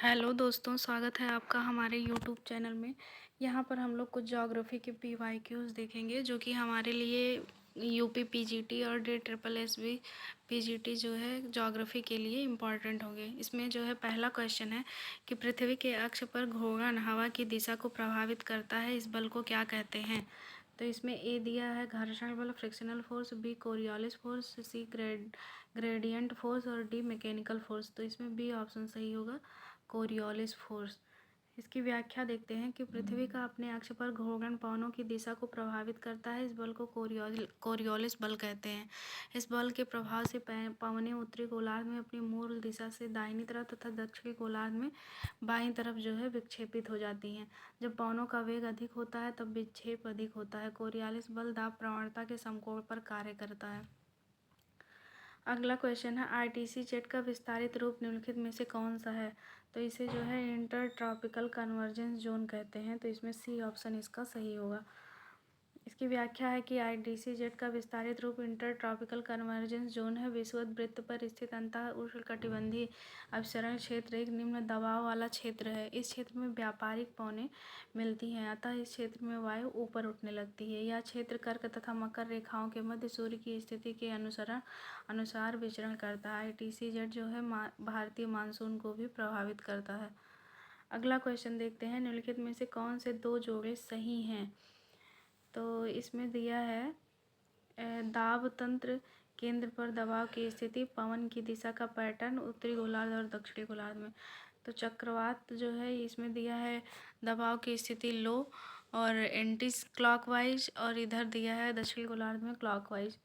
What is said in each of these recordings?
Hello दोस्तों, स्वागत है आपका हमारे यूट्यूब चैनल में। यहाँ पर हम लोग कुछ ज्योग्राफी के पीवाईक्यूज़ देखेंगे जो कि हमारे लिए यूपी पीजीटी और DSSS पीजीटी जो है ज्योग्राफी के लिए इम्पॉर्टेंट होंगे। इसमें जो है पहला क्वेश्चन है कि पृथ्वी के अक्ष पर घूर्णन हवा की दिशा को प्रभावित करता है, इस बल को क्या कहते हैं। तो इसमें ए दिया है घर्षण बल, frictional force, B Coriolis force, C gradient force और डी मैकेनिकल फोर्स। तो इसमें बी ऑप्शन सही होगा, कोरियोलिस फोर्स। इसकी व्याख्या देखते हैं कि पृथ्वी का अपने अक्ष पर घूर्णन पवनों की दिशा को प्रभावित करता है, इस बल को कोरियोलिस बल कहते हैं। इस बल के प्रभाव से पवनें उत्तरी गोलार्ध में अपनी मूल दिशा से दाहिनी तरफ तथा दक्षिणी गोलार्ध में बाईं तरफ जो है विक्षेपित हो जाती हैं। जब पवनों का वेग अधिक होता है तब विक्षेप अधिक होता है। कोरियोलिस बल दाब प्रवणता के समकोण पर कार्य करता है। अगला क्वेश्चन है आईटीसी जेट का विस्तारित रूप निम्नलिखित में से कौन सा है। तो इसे जो है इंटर ट्रॉपिकल कन्वर्जेंस जोन कहते हैं। तो इसमें सी ऑप्शन इसका सही होगा। इसकी व्याख्या है कि आईटीसी जेट का विस्तारित रूप इंटर ट्रॉपिकल कन्वर्जेंस जोन है। विषुवत वृत्त पर स्थित अंतः उष्णकटिबंधीय अभिसरण क्षेत्र एक निम्न दबाव वाला क्षेत्र है। इस क्षेत्र में व्यापारिक पवनें मिलती हैं, अतः इस क्षेत्र में वायु ऊपर उठने लगती है। यह क्षेत्र कर्क तथा मकर रेखाओं के मध्य सूर्य की स्थिति के अनुसार विचरण करता है। आईटीसी जेट जो है भारतीय मानसून को भी प्रभावित करता है। अगला क्वेश्चन देखते हैं, निम्नलिखित में से कौन से दो जोड़े सही हैं। तो इसमें दिया है दाब तंत्र, केंद्र पर दबाव की स्थिति, पवन की दिशा का पैटर्न उत्तरी गोलार्ध और दक्षिणी गोलार्ध में। तो चक्रवात जो है इसमें दिया है दबाव की स्थिति लो और एंटी क्लॉकवाइज, और इधर दिया है दक्षिणी गोलार्ध में क्लॉकवाइज।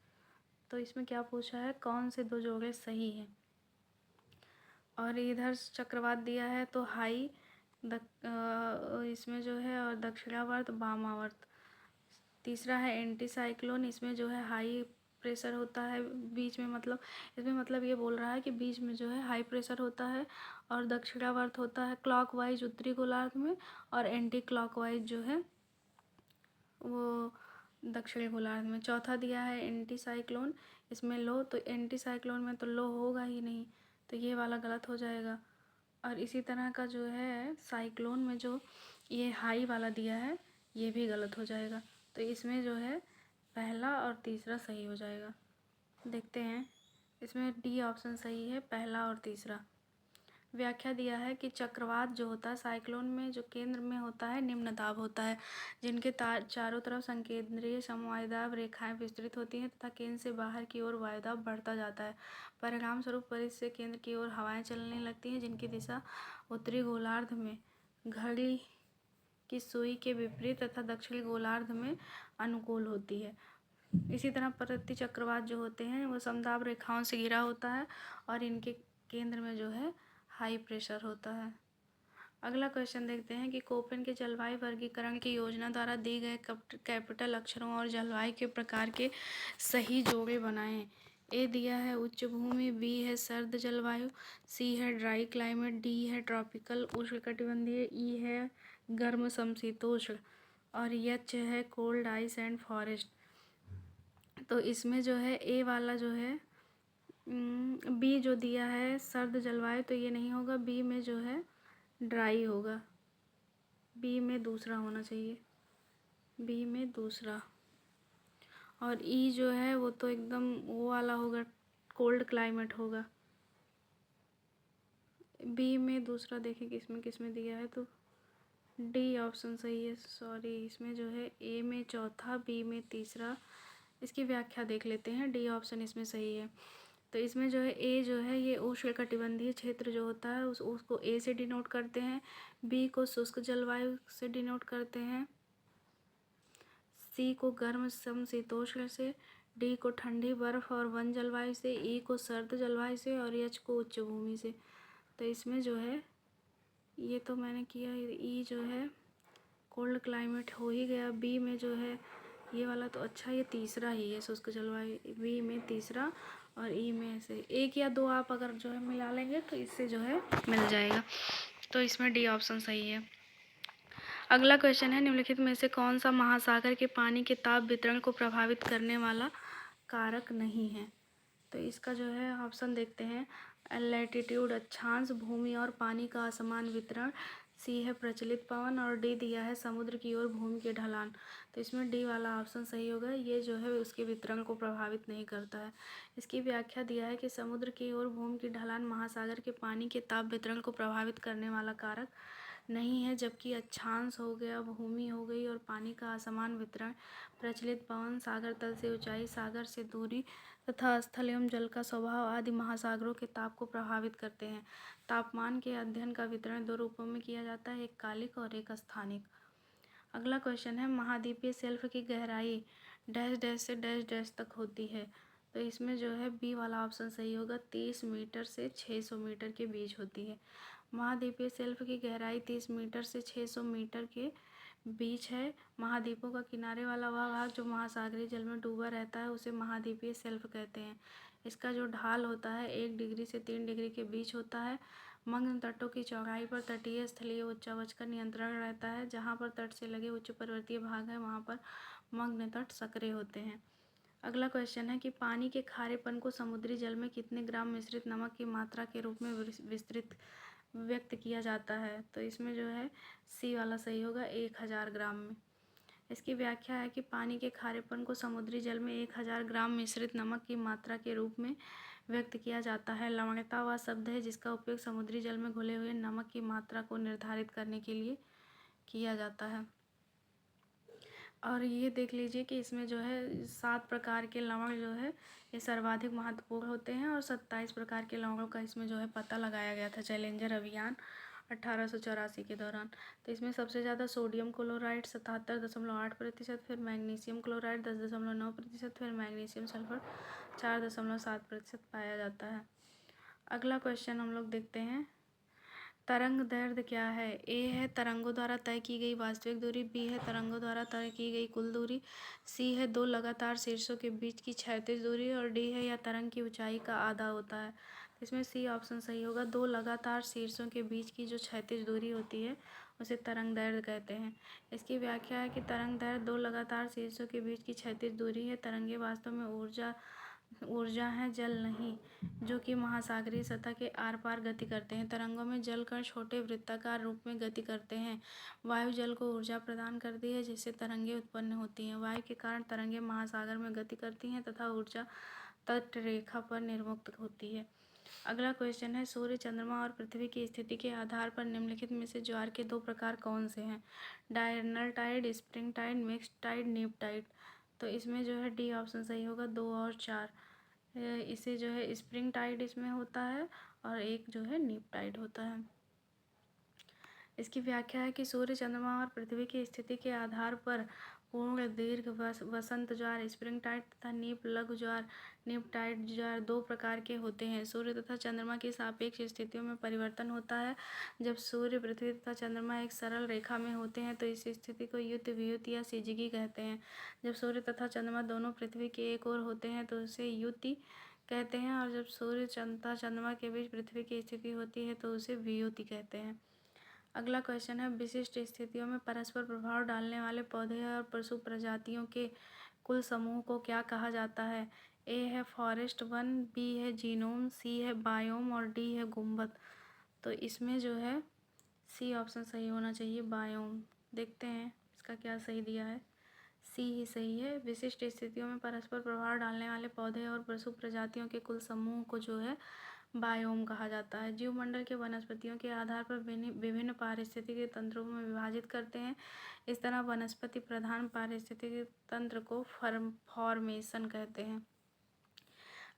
तो इसमें क्या पूछा है, कौन से दो जोड़े सही हैं। और इधर चक्रवात दिया है तो हाई इसमें जो है, और दक्षिणावर्त वामावर्त। तीसरा है एंटी साइक्लोन, इसमें जो है हाई प्रेशर होता है बीच में, मतलब इसमें मतलब ये बोल रहा है कि बीच में जो है हाई प्रेशर होता है। और दक्षिणावर्त होता है क्लॉकवाइज उत्तरी गोलार्ध में, और एंटी क्लॉकवाइज जो है वो दक्षिणी गोलार्ध में। चौथा दिया है एंटी साइक्लोन, इसमें लो, तो एंटी साइक्लोन में तो लो होगा ही नहीं, तो ये वाला गलत हो जाएगा। और इसी तरह का जो है साइक्लोन में जो ये हाई वाला दिया है ये भी गलत हो जाएगा। तो इसमें जो है पहला और तीसरा सही हो जाएगा। देखते हैं, इसमें डी ऑप्शन सही है, पहला और तीसरा। व्याख्या दिया है कि चक्रवात जो होता है साइक्लोन में जो केंद्र में होता है निम्न दाब होता है, जिनके चारों तरफ संकेंद्रीय समवायुदाब रेखाएं विस्तृत होती हैं तथा केंद्र से बाहर की ओर वायुदाब बढ़ता जाता है। परिणाम स्वरूप परिध से केंद्र की ओर हवाएं चलने लगती हैं, जिनकी दिशा उत्तरी गोलार्ध में घड़ी की सुई के विपरीत तथा दक्षिणी गोलार्ध में अनुकूल होती है। इसी तरह प्रति चक्रवात जो होते हैं वो समदाब रेखाओं से घिरा होता है और इनके केंद्र में जो है हाई प्रेशर होता है। अगला क्वेश्चन देखते हैं कि कोपेन के जलवायु वर्गीकरण की योजना द्वारा दी गए कैपिटल अक्षरों और जलवायु के प्रकार के सही जोड़े बनाएं। ए दिया है उच्च भूमि, बी है सर्द जलवायु, सी है ड्राई क्लाइमेट, डी है ट्रॉपिकल उष्णकटिबंधीय, ई है गर्म समशीतोष्ण, और एच है कोल्ड आइस एंड फॉरेस्ट। तो इसमें जो है ए वाला जो है बी जो दिया है सर्द जलवायु, तो ये नहीं होगा, बी में जो है ड्राई होगा, बी में दूसरा होना चाहिए, बी में दूसरा। और ई जो है वो तो एकदम वो वाला होगा, कोल्ड क्लाइमेट होगा। बी में दूसरा देखें किसमें दिया है, तो डी ऑप्शन सही है। सॉरी, इसमें जो है ए में चौथा, बी में तीसरा। इसकी व्याख्या देख लेते हैं, डी ऑप्शन इसमें सही है। तो इसमें जो है ए जो है ये उष्णकटिबंधीय क्षेत्र जो होता है उसको ए से डिनोट करते हैं, बी को शुष्क जलवायु से डिनोट करते हैं, सी को गर्म समशीतोष्ण से, डी को ठंडी बर्फ और वन जलवायु से, ई को सर्द जलवायु से, और एच को उच्च भूमि से। तो इसमें जो है ये तो मैंने किया, ई जो है कोल्ड क्लाइमेट हो ही गया, बी में जो है ये वाला तो अच्छा, ये तीसरा ही है शुष्क जलवायु, बी में तीसरा, और ई में से एक या दो आप अगर जो है मिला लेंगे तो इससे जो है मिल जाएगा। तो इसमें डी ऑप्शन सही है। अगला क्वेश्चन है निम्नलिखित में से कौन सा महासागर के पानी के ताप वितरण को प्रभावित करने वाला कारक नहीं है। तो इसका जो है ऑप्शन देखते हैं, लैटिट्यूड अक्षांश, भूमि और पानी का असमान वितरण। सी है प्रचलित पवन और डी दिया है समुद्र की ओर भूमि के ढलान। तो इसमें डी वाला ऑप्शन सही होगा, ये जो है उसके वितरण को प्रभावित नहीं करता है। इसकी व्याख्या दिया है कि समुद्र की ओर भूमि की ढलान महासागर के पानी के ताप वितरण को प्रभावित करने वाला कारक नहीं है, जबकि अक्षांश हो गया, भूमि हो गई और पानी का असमान वितरण, प्रचलित पवन, सागर तल से ऊंचाई, सागर से दूरी तथा स्थल एवं जल का स्वभाव आदि महासागरों के ताप को प्रभावित करते हैं। तापमान के अध्ययन का वितरण दो रूपों में किया जाता है, एक कालिक और एक स्थानिक। अगला क्वेश्चन है, महाद्वीपीय शेल्फ की गहराई डैश डैश से डैश डैश तक होती है। तो इसमें जो है बी वाला ऑप्शन सही होगा, 30 मीटर से 600 मीटर के बीच होती है। महाद्वीपीय शेल्फ की गहराई 30 मीटर से 600 मीटर के बीच है। महाद्वीपों का किनारे वाला वह भाग जो महासागरीय जल में डूबा रहता है उसे महाद्वीपीय शेल्फ कहते हैं। इसका जो ढाल होता है 1 डिग्री से 3 डिग्री के बीच होता है। मग्न तटों की चौड़ाई पर तटीय स्थलीय उच्चावच का नियंत्रण रहता है। जहाँ पर तट से लगे उच्च पर्वतीय भाग है वहाँ पर मग्न तट सक्रिय होते हैं। अगला क्वेश्चन है कि पानी के खारेपन को समुद्री जल में कितने ग्राम मिश्रित नमक की मात्रा के रूप में विस्तृत व्यक्त किया जाता है। तो इसमें जो है सी वाला सही होगा, 1000 ग्राम में। इसकी व्याख्या है कि पानी के खारेपन को समुद्री जल में 1000 ग्राम मिश्रित नमक की मात्रा के रूप में व्यक्त किया जाता है। लवणता वह शब्द है जिसका उपयोग समुद्री जल में घुले हुए नमक की मात्रा को निर्धारित करने के लिए किया जाता है। और ये देख लीजिए कि इसमें जो है 7 प्रकार के लवण जो है ये सर्वाधिक महत्वपूर्ण होते हैं और 27 प्रकार के लवणों का इसमें जो है पता लगाया गया था चैलेंजर अभियान 1884 के दौरान। तो इसमें सबसे ज़्यादा सोडियम क्लोराइड 77.8%, फिर मैग्नीशियम क्लोराइड 10.9%, फिर मैग्नीशियम सल्फर 4.7% पाया जाता है। अगला क्वेश्चन हम लोग देखते हैं, तरंग दैर्ध्य क्या है। ए है तरंगों द्वारा तय की गई वास्तविक दूरी, बी है तरंगों द्वारा तय की गई कुल दूरी, सी है दो लगातार शीर्षों के बीच की क्षैतिज दूरी और डी है या तरंग की ऊंचाई का आधा होता है। इसमें सी ऑप्शन सही होगा, दो लगातार शीर्षों के बीच की जो क्षैतिज दूरी होती है उसे तरंग दैर्ध्य कहते हैं। इसकी व्याख्या है कि तरंग दैर्ध्य दो लगातार शीर्षों के बीच की क्षैतिज दूरी है। तरंगे वास्तव में ऊर्जा है, जल नहीं, जो कि महासागरीय सतह के आर पार गति करते हैं। तरंगों में जल कण छोटे वृत्ताकार रूप में गति करते हैं। वायु जल को ऊर्जा प्रदान करती है जिससे तरंगें उत्पन्न होती हैं। वायु के कारण तरंगें महासागर में गति करती हैं तथा ऊर्जा तट रेखा पर निर्मुक्त होती है। अगला क्वेश्चन है, सूर्य, चंद्रमा और पृथ्वी की स्थिति के आधार पर निम्नलिखित में से ज्वार के दो प्रकार कौन से हैं। Diurnal tide, spring tide, mixed tide, neap tide. तो इसमें जो है डी ऑप्शन सही होगा, 2 और 4। इसे जो है स्प्रिंग टाइड इसमें होता है और एक जो है नीप टाइड होता है। इसकी व्याख्या है कि सूर्य, चंद्रमा और पृथ्वी की स्थिति के आधार पर पूर्ण दीर्घ वसंत ज्वार स्प्रिंग टाइड तथा नीप लघु ज्वार नीप टाइड ज्वार दो प्रकार के होते हैं। सूर्य तथा चंद्रमा की सापेक्ष स्थितियों में परिवर्तन होता है। जब सूर्य, पृथ्वी तथा चंद्रमा एक सरल रेखा में होते हैं तो इस स्थिति को युति, वियुति या सिजिकी कहते हैं। जब सूर्य तथा चंद्रमा दोनों पृथ्वी के एक ओर होते हैं तो उसे युति कहते हैं और जब सूर्य तथा चंद्रमा के बीच पृथ्वी की स्थिति होती है तो उसे वियुति कहते हैं। अगला क्वेश्चन है, विशिष्ट स्थितियों में परस्पर प्रभाव डालने वाले पौधे और पशु प्रजातियों के कुल समूह को क्या कहा जाता है। ए है फॉरेस्ट वन, बी है जीनोम, सी है बायोम और डी है गुंबद। तो इसमें जो है सी ऑप्शन सही होना चाहिए, बायोम। देखते हैं इसका क्या सही दिया है, सी ही सही है। विशिष्ट स्थितियों में परस्पर प्रभाव डालने वाले पौधे और पशु प्रजातियों के कुल समूह को जो है बायोम कहा जाता है। जीवमंडल के वनस्पतियों के आधार पर विभिन्न पारिस्थितिक तंत्रों में विभाजित करते हैं। इस तरह वनस्पति प्रधान पारिस्थितिक तंत्र को फॉर्मेशन कहते हैं।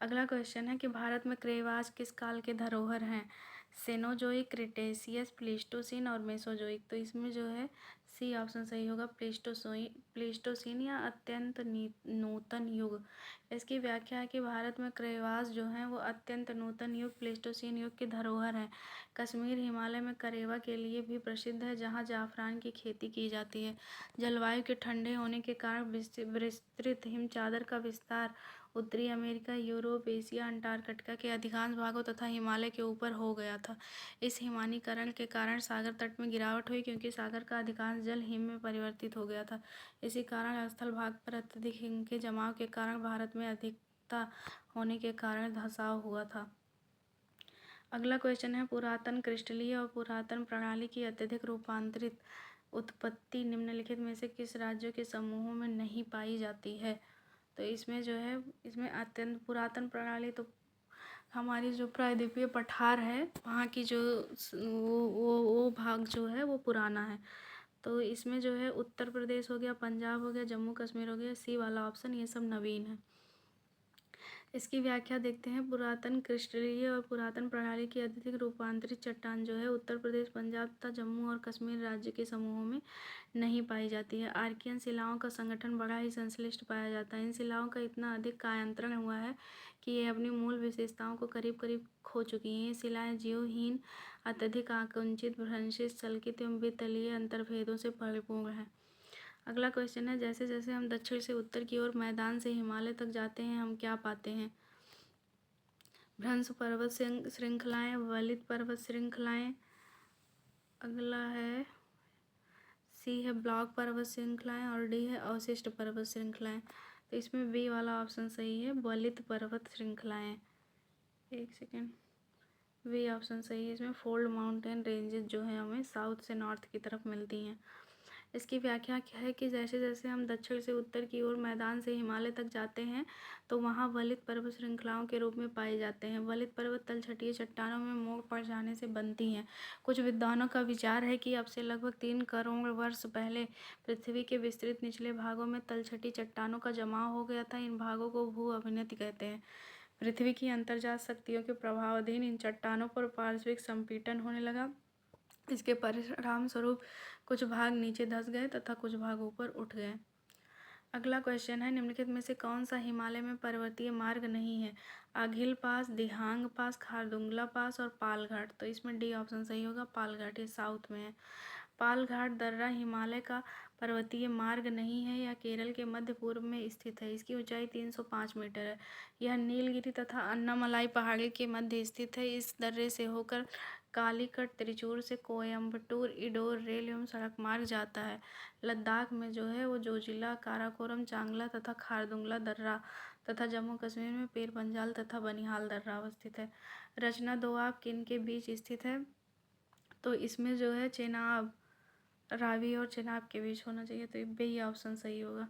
अगला क्वेश्चन है कि भारत में क्रेवास किस काल के धरोहर हैं। सेनोजोइक, क्रिटेशियस, प्लीस्टोसीन और मेसोजोइक। तो इसमें जो है सी ऑप्शन सही होगा, प्लीस्टोसीन या अत्यंत नूतन युग। इसकी व्याख्या है कि भारत में क्रेवास जो हैं वो अत्यंत नूतन युग प्लीस्टोसीन युग की धरोहर हैं। कश्मीर हिमालय में करेवा के लिए भी प्रसिद्ध है जहाँ जाफरान की खेती की जाती है। जलवायु के ठंडे होने के कारण विस्तृत हिमचादर का विस्तार उत्तरी अमेरिका, यूरोप, एशिया, अंटार्कटिका के अधिकांश भागों तथा हिमालय के ऊपर हो गया था। इस हिमानीकरण के कारण सागर तट में गिरावट हुई क्योंकि सागर का अधिकांश जल हिम में परिवर्तित हो गया था। इसी कारण स्थल भाग पर अत्यधिक हिम के जमाव के कारण भारत में अधिकता होने के कारण धंसाव हुआ था। अगला क्वेश्चन है, पुरातन क्रिस्टलीय और पुरातन प्रणाली की अत्यधिक रूपांतरित उत्पत्ति निम्नलिखित में से किस राज्यों के समूहों में नहीं पाई जाती है? तो इसमें जो है, इसमें अत्यंत पुरातन प्रणाली तो हमारी जो प्रायद्वीपीय पठार है वहाँ की जो वो भाग जो है वो पुराना है। तो इसमें जो है उत्तर प्रदेश हो गया, पंजाब हो गया, जम्मू कश्मीर हो गया, सी वाला ऑप्शन, ये सब नवीन है। इसकी व्याख्या देखते हैं। पुरातन क्रिस्टलीय और पुरातन प्रणाली की अत्यधिक रूपांतरित चट्टान जो है उत्तर प्रदेश, पंजाब तथा जम्मू और कश्मीर राज्य के समूहों में नहीं पाई जाती है। आर्कियन शिलाओं का संगठन बड़ा ही संश्लिष्ट पाया जाता है। इन शिलाओं का इतना अधिक कायांतरण हुआ है कि ये अपनी मूल विशेषताओं को करीब करीब खो चुकी हैं। ये शिलाएं जीवहीन, अत्यधिक आकुंचित, भ्रंशित, सल्कित एवं वितलीय अंतर्भेदों से परिपूर्ण है। अगला क्वेश्चन है, जैसे जैसे हम दक्षिण से उत्तर की ओर मैदान से हिमालय तक जाते हैं हम क्या पाते हैं? भ्रंश पर्वत श्रृंखलाएं, वलित पर्वत श्रृंखलाएं, अगला है सी है ब्लॉक पर्वत श्रृंखलाएं और डी है अवशिष्ट पर्वत श्रृंखलाएं। तो इसमें बी वाला ऑप्शन सही है, वलित पर्वत श्रृंखलाएं। एक सेकेंड, बी ऑप्शन सही है। इसमें फोल्ड माउंटेन रेंजेस जो है हमें साउथ से नॉर्थ की तरफ मिलती हैं। इसकी व्याख्या क्या है कि जैसे जैसे हम दक्षिण से उत्तर की ओर मैदान से हिमालय तक जाते हैं तो वहाँ वलित पर्वत श्रृंखलाओं के रूप में पाए जाते हैं। वलित पर्वत तलछटीय चट्टानों में मोड़ पड़ जाने से बनती हैं। कुछ विद्वानों का विचार है कि अब से लगभग 3 करोड़ वर्ष पहले पृथ्वी के विस्तृत निचले भागों में तलछटी चट्टानों का जमाव हो गया था। इन भागों को भू अभिनति कहते हैं। पृथ्वी की अंतर्जात शक्तियों के प्रभावाधीन इन चट्टानों पर पार्श्विक संपीड़न होने लगा। इसके परिणाम स्वरूप कुछ भाग नीचे धंस गए तथा कुछ भाग ऊपर उठ गए। अगला क्वेश्चन है, निम्नलिखित में से कौन सा हिमालय में पर्वतीय मार्ग नहीं है? आघिल पास, दिहांग पास, खारदुंगला पास और पालघाट। तो इसमें डी ऑप्शन सही होगा, पालघाट, ये साउथ में है। पालघाट दर्रा हिमालय का पर्वतीय मार्ग नहीं है। यह केरल के मध्य पूर्व में स्थित है। इसकी ऊंचाई 305 मीटर है। यह नीलगिरी तथा अन्नामलाई पहाड़ी के मध्य स्थित है। इस दर्रे से होकर कालीकट, त्रिचूर से कोयम्बटूर, इडोर रेल एवं सड़क मार्ग जाता है। लद्दाख में जो है वो जोजिला, काराकोरम, चांगला तथा खारदुंगला दर्रा तथा जम्मू कश्मीर में पीर पंजाल तथा बनिहाल दर्रा अवस्थित है। रचना दोआब किन के बीच स्थित है? तो इसमें जो है चेनाब, रावी और चेनाब के बीच होना चाहिए। तो बी ऑप्शन सही होगा,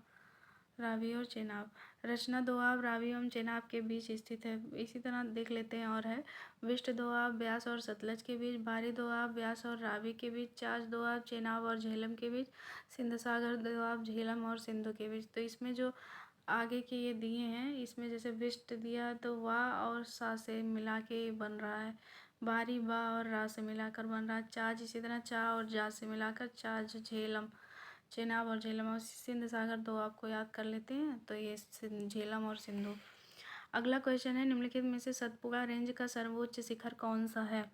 रावी और चेनाब। रचना दोआब रावी एवं चेनाब के बीच स्थित है। इसी तरह देख लेते हैं और है विष्ट दोआब ब्यास और सतलज के बीच, बारी दोआब ब्यास और रावी के बीच, चाच दोआब चेनाब और झेलम के बीच, सिंध सागर दोआब झेलम और सिंधु के बीच। तो इसमें जो आगे के ये दिए हैं, इसमें जैसे विष्ट दिया तो वाह और सा से मिला के बन रहा है, बारी बा और रा से मिलाकर बन रहा है, चाच इसी तरह चा और जा से मिलाकर चाच, झेलम, चेनाब और झेलम। और सिंध सागर दो आपको याद कर लेते हैं, तो ये झेलम और सिंधु। अगला क्वेश्चन है, निम्नलिखित में से सतपुड़ा रेंज का सर्वोच्च शिखर कौन सा है?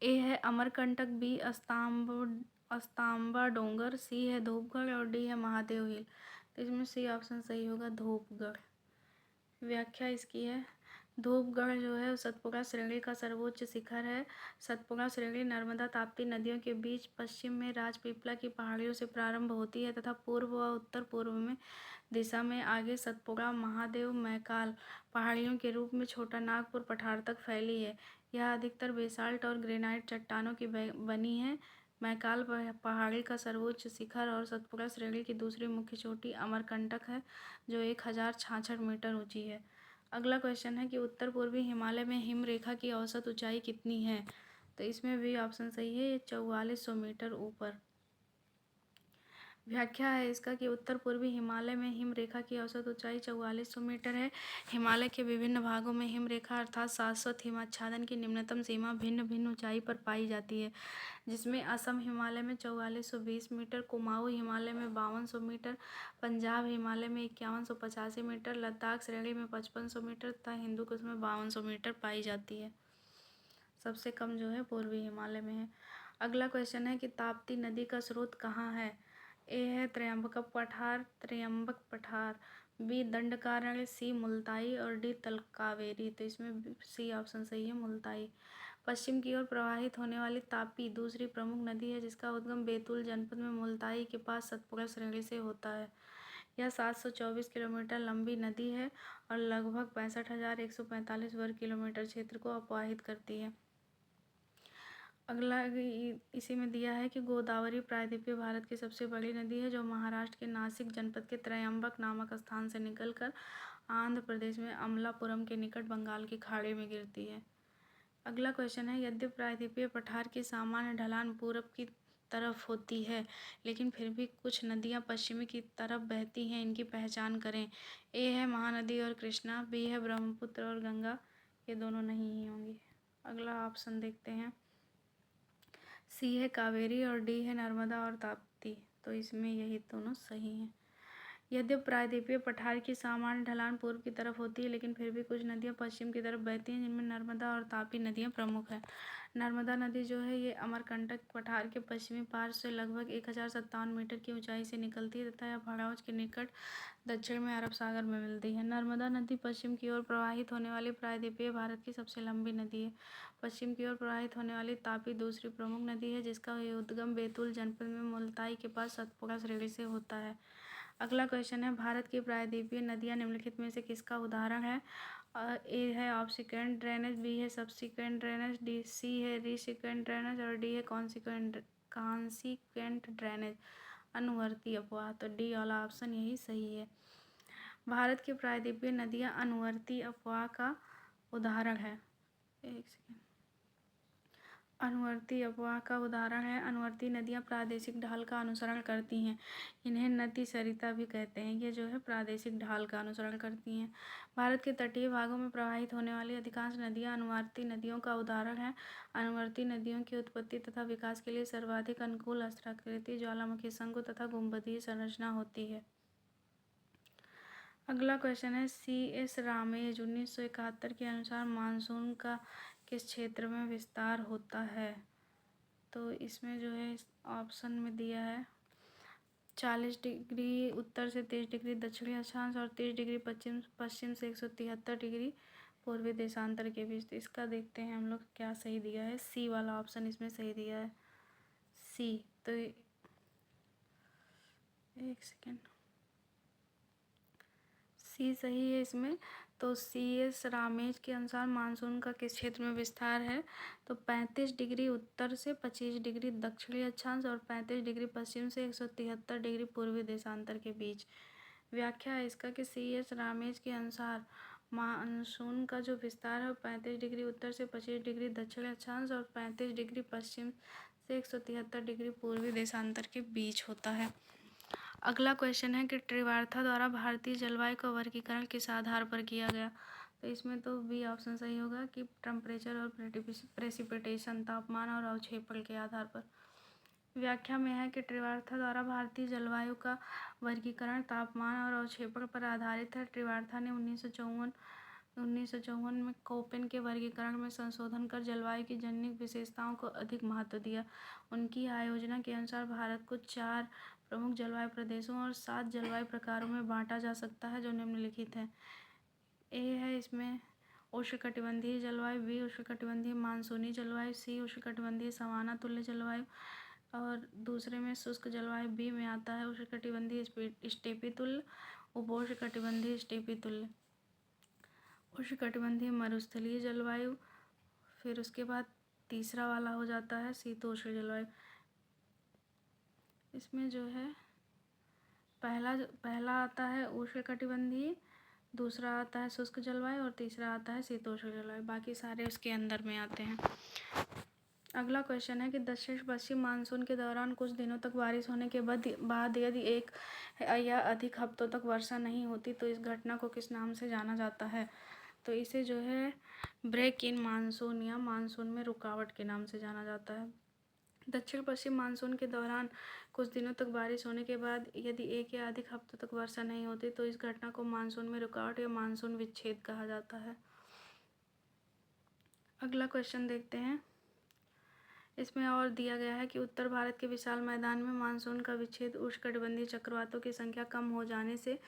ए है अमरकंटक, बी अस्तांबा डोंगर, सी है धूपगढ़ और डी है महादेव हिल। तो इसमें सी ऑप्शन सही होगा, धूपगढ़। व्याख्या इसकी है, धूपगढ़ जो है सतपुड़ा श्रेणी का सर्वोच्च शिखर है। सतपुड़ा श्रेणी नर्मदा ताप्ती नदियों के बीच पश्चिम में राजपीपला की पहाड़ियों से प्रारंभ होती है तथा पूर्व व उत्तर पूर्व में दिशा में आगे सतपुड़ा, महादेव, मैकाल पहाड़ियों के रूप में छोटा नागपुर पठार तक फैली है। यह अधिकतर बेसाल्ट और ग्रेनाइट चट्टानों की बनी है। मैकाल पहाड़ी का सर्वोच्च शिखर और सतपुड़ा श्रेणी की दूसरी मुख्य चोटी अमरकंटक है जो 1066 मीटर ऊंची है। अगला क्वेश्चन है कि उत्तर पूर्वी हिमालय में हिम रेखा की औसत ऊंचाई कितनी है? तो इसमें भी ऑप्शन सही है, 4400 मीटर ऊपर। व्याख्या है इसका कि उत्तर पूर्वी हिमालय में हिम रेखा की औसत ऊंचाई 4400 मीटर है। हिमालय के विभिन्न भागों में हिम रेखा अर्थात शाश्वत हिमाच्छादन की निम्नतम सीमा भिन्न भिन्न ऊंचाई पर पाई जाती है, जिसमें असम हिमालय में 4420 मीटर, कुमाऊं हिमालय में 5200 मीटर, पंजाब हिमालय में 5185 मीटर, लद्दाख श्रेणी में 5500 मीटर तथा हिंदू कुश में 5200 मीटर पाई जाती है। सबसे कम जो है पूर्वी हिमालय में है। अगला क्वेश्चन है कि ताप्ती नदी का स्रोत कहाँ है? ए है त्र्यंबक पठार, बी दंडकारण्य, सी मुल्ताई और डी तलकावेरी। तो इसमें सी ऑप्शन सही है, मुल्ताई। पश्चिम की ओर प्रवाहित होने वाली तापी दूसरी प्रमुख नदी है जिसका उद्गम बैतूल जनपद में मुल्ताई के पास सतपुड़ा श्रेणी से होता है। यह 724 किलोमीटर लंबी नदी है और लगभग 65,145 वर्ग किलोमीटर क्षेत्र को अपवाहित करती है। अगला इसी में दिया है कि गोदावरी प्रायद्वीपीय भारत की सबसे बड़ी नदी है, जो महाराष्ट्र के नासिक जनपद के त्रयंबक नामक स्थान से निकलकर आंध्र प्रदेश में अमलापुरम के निकट बंगाल की खाड़ी में गिरती है। अगला क्वेश्चन है, यद्यपि प्रायद्वीपीय पठार की सामान्य ढलान पूरब की तरफ होती है, लेकिन फिर भी कुछ नदियां पश्चिमी की तरफ बहती हैं। इनकी पहचान करें। ए है महानदी और कृष्णा, बी है ब्रह्मपुत्र और गंगा, ये दोनों नहीं ही होंगी। अगला ऑप्शन देखते हैं, सी है कावेरी और डी है नर्मदा और ताप्ती, तो इसमें यही दोनों सही हैं। यद्यपि प्रायद्वीपीय पठार की सामान्य ढलान पूर्व की तरफ होती है, लेकिन फिर भी कुछ नदियां पश्चिम की तरफ बहती हैं, जिनमें नर्मदा और तापी नदियां प्रमुख हैं। नर्मदा नदी जो है ये अमरकंटक पठार के पश्चिमी पार्श्व से लगभग 1057 मीटर की ऊंचाई से निकलती है तथा यह भड़ौच के निकट दक्षिण में अरब सागर में मिलती है। नर्मदा नदी पश्चिम की ओर प्रवाहित होने वाली प्रायद्वीपीय भारत की सबसे लंबी नदी है। पश्चिम की ओर प्रवाहित होने वाली तापी दूसरी प्रमुख नदी है, जिसका उद्गम बैतूल जनपद में मुल्ताई के पास सतपुड़ा श्रेणी से होता है। अगला क्वेश्चन है, भारत की प्रायद्वीपीय नदियां निम्नलिखित में से किसका उदाहरण है। ए है ऑब्सीक्वेंट ड्रेनेज, बी है सबसीक्वेंट ड्रेनेज, डी सी है रीसीक्वेंट ड्रेनेज और डी है कॉन्सिक्वेंट ड्रेनेज, अनुवर्ती अपवाह। तो डी वाला ऑप्शन यही सही है। भारत की प्रायद्वीपीय नदियां अनुवर्ती अपवाह का उदाहरण है। एक सेकेंड, अनुवर्ती अपवाह का उदाहरण है। अनुवर्ती नदियां प्रादेशिक ढाल का अनुसरण करती हैं। इन्हें नदी सरिता भी कहते हैं। ये जो है प्रादेशिक ढाल का अनुसरण करती हैं। भारत के तटीय भागों में प्रवाहित होने वाली अधिकांश नदियां अनुवर्ती नदियों का उदाहरण है। अनुवर्ती नदियों की उत्पत्ति तथा विकास के लिए सर्वाधिक अनुकूल अस्त्राकृति, ज्वालामुखी शंकु तथा गुंबदीय संरचना होती है। अगला क्वेश्चन है, सी एस रामेज 1971 के अनुसार मानसून का किस क्षेत्र में विस्तार होता है। तो इसमें जो है ऑप्शन में दिया है 40 डिग्री उत्तर से 30 डिग्री दक्षिणी अक्षांश और 30 डिग्री पश्चिम से 173 डिग्री पूर्वी देशांतर के बीच। तो इसका देखते हैं हम लोग क्या सही दिया है। सी वाला ऑप्शन इसमें सही दिया है, सी। तो एक सेकेंड, सी सही है इसमें। तो सी एस रामेज के अनुसार मानसून का किस क्षेत्र में विस्तार है। तो 35 डिग्री उत्तर से 25 डिग्री दक्षिणी अक्षांश और 35 डिग्री पश्चिम से 173 डिग्री पूर्वी देशांतर के बीच। व्याख्या है इसका कि सी एस रामेज के अनुसार मानसून का जो विस्तार है 35 डिग्री उत्तर से 25 डिग्री दक्षिणी अक्षांश और 35 डिग्री पश्चिम से 173 डिग्री पूर्वी देशांतर के बीच होता है। अगला क्वेश्चन है कि त्रिवार्था द्वारा भारतीय जलवायु का वर्गीकरण किस आधार पर किया गया। तो इसमें तो बी ऑप्शन सही होगा कि टेम्परेचर और प्रेसिपिटेशन, तापमान और अवक्षेपण के आधार पर। व्याख्या में है कि त्रिवार्था द्वारा भारतीय जलवायु का वर्गीकरण तापमान और अवक्षेपण पर आधारित है। त्रिवार्था ने 1954 में कोपेन के वर्गीकरण में संशोधन कर जलवायु की जनिक विशेषताओं को अधिक महत्व दिया। उनकी आयोजना के अनुसार भारत को 4 प्रमुख जलवायु प्रदेशों और 7 जलवायु प्रकारों में बांटा जा सकता है, जो निम्नलिखित है। ए है इसमें उष्णकटिबंधीय जलवायु, बी उष्णकटिबंधीय मानसूनी जलवायु, सी उष्णकटिबंधीय सवाना तुल्य जलवायु और दूसरे में शुष्क जलवायु। बी में आता है उष्णकटिबंधीय स्टेपी तुल्य, उपोष्णकटिबंधीय स्टेपी तुल्य, उष्णकटिबंधीय मरुस्थलीय जलवायु। फिर उसके बाद तीसरा वाला हो जाता है शीतोष्ण जलवायु। इसमें जो है पहला आता है उष्णकटिबंधीय, दूसरा आता है शुष्क जलवायु और तीसरा आता है शीतोष्ण जलवायु। बाकी सारे उसके अंदर में आते हैं। अगला क्वेश्चन है कि दक्षिण पश्चिम मानसून के दौरान कुछ दिनों तक बारिश होने के बाद यदि एक या अधिक हफ्तों तक वर्षा नहीं होती तो इस घटना को किस नाम से जाना जाता है। तो इसे जो है ब्रेक इन मानसून या मानसून में रुकावट के नाम से जाना जाता है। दक्षिण पश्चिम मानसून के दौरान कुछ दिनों तक बारिश होने के बाद यदि एक या अधिक हफ्तों तक वर्षा नहीं होती तो इस घटना को मानसून में रुकावट या मानसून विच्छेद कहा जाता है। अगला क्वेश्चन देखते हैं। इसमें और दिया गया है कि उत्तर भारत के विशाल मैदान में मानसून का विच्छेद उष्णकटिबंधीय चक्रवातों की संख्या कम हो जाने से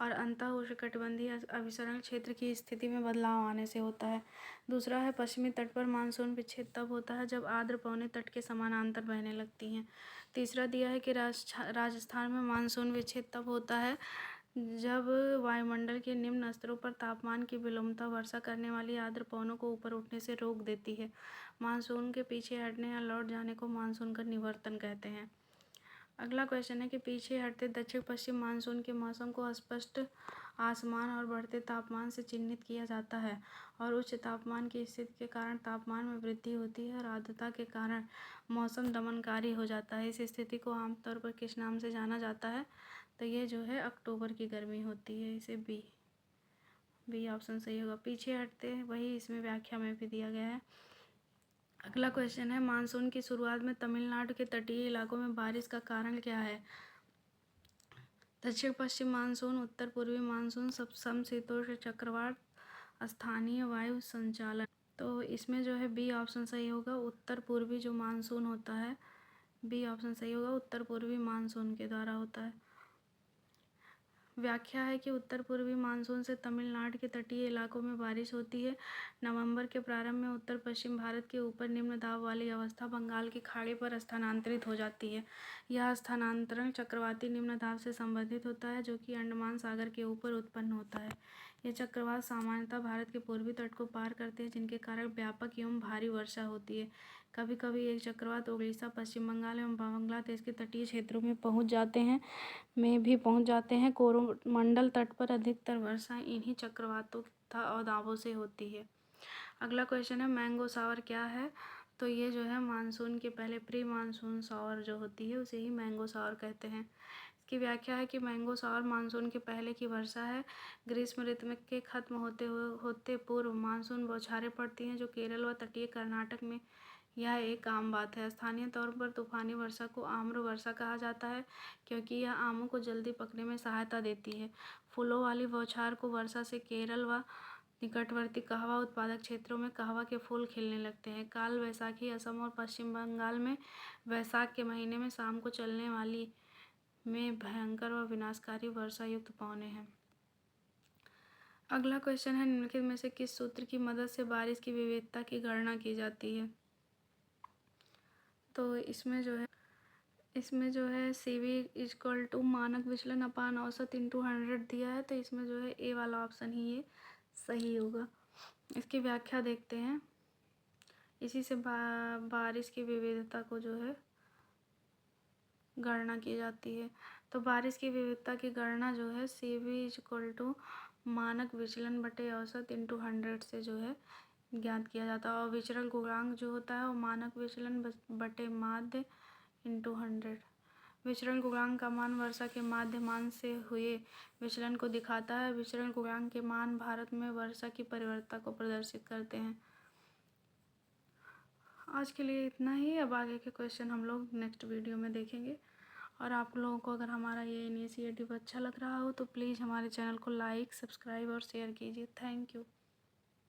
और अंतः उष्णकटिबंधीय अभिसरण क्षेत्र की स्थिति में बदलाव आने से होता है। दूसरा है पश्चिमी तट पर मानसून विच्छेद तब होता है जब आर्द्र पवनें तट के समानांतर बहने लगती हैं। तीसरा दिया है कि राजस्थान में मानसून विच्छेद तब होता है जब वायुमंडल के निम्न स्तरों पर तापमान की विलंबता वर्षा करने वाली आर्द्र पवनों को ऊपर उठने से रोक देती है। मानसून के पीछे हटने या लौट जाने को मानसून का निवर्तन कहते हैं। अगला क्वेश्चन है कि पीछे हटते दक्षिण पश्चिम मानसून के मौसम को स्पष्ट आसमान और बढ़ते तापमान से चिन्हित किया जाता है और उच्च तापमान की स्थिति के कारण तापमान में वृद्धि होती है और आर्द्रता के कारण मौसम दमनकारी हो जाता है। इस स्थिति को आमतौर पर किस नाम से जाना जाता है? तो ये जो है अक्टूबर की गर्मी होती है। इसे बी ऑप्शन सही होगा। पीछे हटते वही इसमें व्याख्या में भी दिया गया है। अगला क्वेश्चन है मानसून की शुरुआत में तमिलनाडु के तटीय इलाकों में बारिश का कारण क्या है? दक्षिण पश्चिम मानसून, उत्तर पूर्वी मानसून, समशीतोष्ण चक्रवात, स्थानीय वायु संचालन। तो इसमें जो है बी ऑप्शन सही होगा। उत्तर पूर्वी जो मानसून होता है, बी ऑप्शन सही होगा, उत्तर पूर्वी मानसून के द्वारा होता है। व्याख्या है कि उत्तर पूर्वी मानसून से तमिलनाडु के तटीय इलाकों में बारिश होती है। नवंबर के प्रारंभ में उत्तर पश्चिम भारत के ऊपर निम्न दाब वाली अवस्था बंगाल की खाड़ी पर स्थानांतरित हो जाती है। यह स्थानांतरण चक्रवाती निम्न दाब से संबंधित होता है जो कि अंडमान सागर के ऊपर उत्पन्न होता है। ये चक्रवात सामान्यतः भारत के पूर्वी तट को पार करते हैं जिनके कारण व्यापक एवं भारी वर्षा होती है। कभी कभी एक चक्रवात उड़ीसा, पश्चिम बंगाल एवं बांग्लादेश के तटीय क्षेत्रों में पहुंच जाते हैं। कोरोमंडल तट पर अधिकतर वर्षा इन्हीं चक्रवातों और दाबों से होती है। अगला क्वेश्चन है मैंगो शावर क्या है? तो ये जो है मानसून के पहले प्री मानसून शावर जो होती है उसे ही मैंगो शावर कहते हैं। इसकी व्याख्या है कि मैंगो शावर मानसून के पहले की वर्षा है। ग्रीष्म ऋतु के खत्म होते पूर्व मानसून बौछारें पड़ती हैं जो केरल व तटीय कर्नाटक में यह एक आम बात है। स्थानीय तौर पर तूफानी वर्षा को आम्र वर्षा कहा जाता है क्योंकि यह आमों को जल्दी पकने में सहायता देती है। फूलों वाली बौछार को वर्षा से केरल व निकटवर्ती कहवा उत्पादक क्षेत्रों में कहवा के फूल खिलने लगते हैं। काल वैसाखी असम और पश्चिम बंगाल में वैशाख के महीने में शाम को चलने वाली में भयंकर व विनाशकारी वर्षा युक्त पवनें हैं। अगला क्वेश्चन है निम्नलिखित में से किस सूत्र की मदद से बारिश की विविधता की गणना की जाती है? तो इसमें जो है CV इक्वल टू मानक विचलन अपान औसत इंटू 100 दिया है। तो इसमें जो है ए वाला ऑप्शन ही ये सही होगा। इसकी व्याख्या देखते हैं। इसी से बारिश की विविधता को जो है गणना की जाती है। तो बारिश की विविधता की गणना जो है CV इक्वल टू मानक विचलन बटे औसत इंटू 100 से जो है ज्ञात किया जाता है। और विचरण गुणांक जो होता है वो मानक विचलन बटे माध्य इंटू 100। विचरण गुणांक का मान वर्षा के माध्य मान से हुए विचलन को दिखाता है। विचरण गुणांक के मान भारत में वर्षा की परिवर्तनता को प्रदर्शित करते हैं। आज के लिए इतना ही। अब आगे के क्वेश्चन हम लोग नेक्स्ट वीडियो में देखेंगे। और आप लोगों को अगर हमारा ये इनिशिएटिव अच्छा लग रहा हो तो प्लीज़ हमारे चैनल को लाइक, सब्सक्राइब और शेयर कीजिए। Thank you.